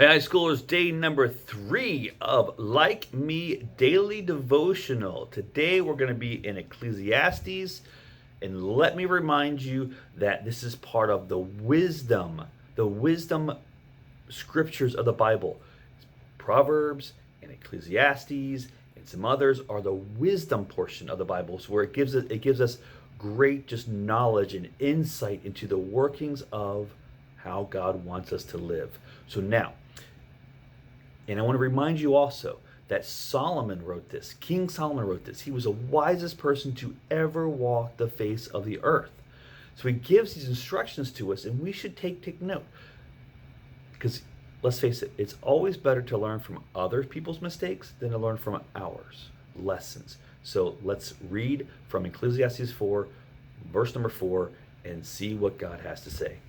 Hey, high schoolers, day number 3 of Like Me Daily Devotional. Today we're going to be in Ecclesiastes, and let me remind you that this is part of the wisdom scriptures of the Bible. Proverbs and Ecclesiastes and some others are the wisdom portion of the Bible, so where it gives us great just knowledge and insight into the workings of how God wants us to live. So now, and I want to remind you also that Solomon wrote this. King Solomon wrote this. He was the wisest person to ever walk the face of the earth. So he gives these instructions to us, and we should take note. Because let's face it, it's always better to learn from other people's mistakes than to learn from ours lessons. So let's read from Ecclesiastes 4, verse number 4, and see what God has to say.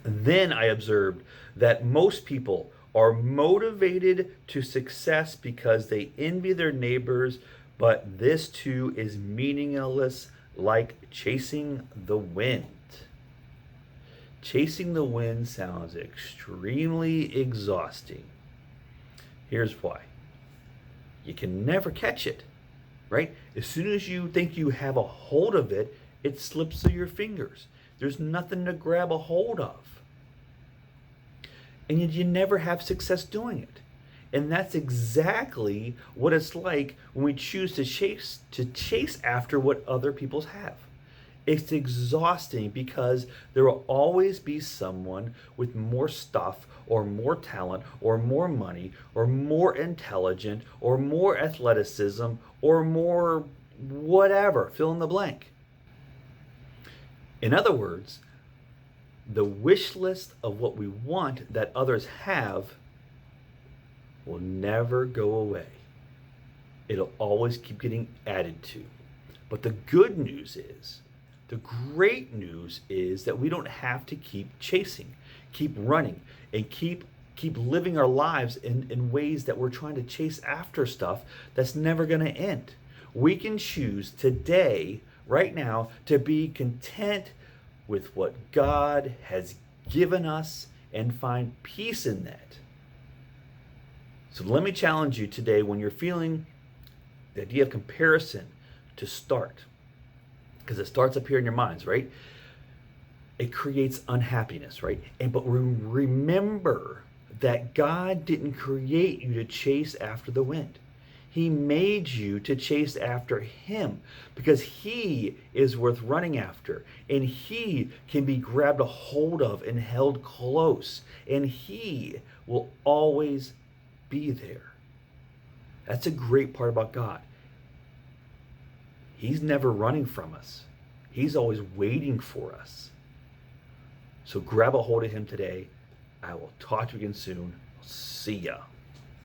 Then I observed that most people are motivated to success because they envy their neighbors, but this too is meaningless, like chasing the wind. Chasing the wind sounds extremely exhausting. Here's why. You can never catch it, right? As soon as you think you have a hold of it, it slips through your fingers. There's nothing to grab a hold of. And yet you never have success doing it. And that's exactly what it's like when we choose to chase after what other people have. It's exhausting because there will always be someone with more stuff or more talent or more money or more intelligent or more athleticism or more whatever, fill in the blank. In other words, the wish list of what we want that others have will never go away. It'll always keep getting added to. But the great news is that we don't have to keep chasing, keep running, and keep living our lives in ways that we're trying to chase after stuff that's never going to end. We can choose today, right now, to be content with what God has given us and find peace in that. So let me challenge you today, when you're feeling the idea of comparison, to start. Because it starts up here in your minds, right? It creates unhappiness, right? But remember that God didn't create you to chase after the wind. He made you to chase after him because he is worth running after, and he can be grabbed a hold of and held close, and he will always be there. That's a great part about God. He's never running from us. He's always waiting for us. So grab a hold of him today. I will talk to you again soon. See ya.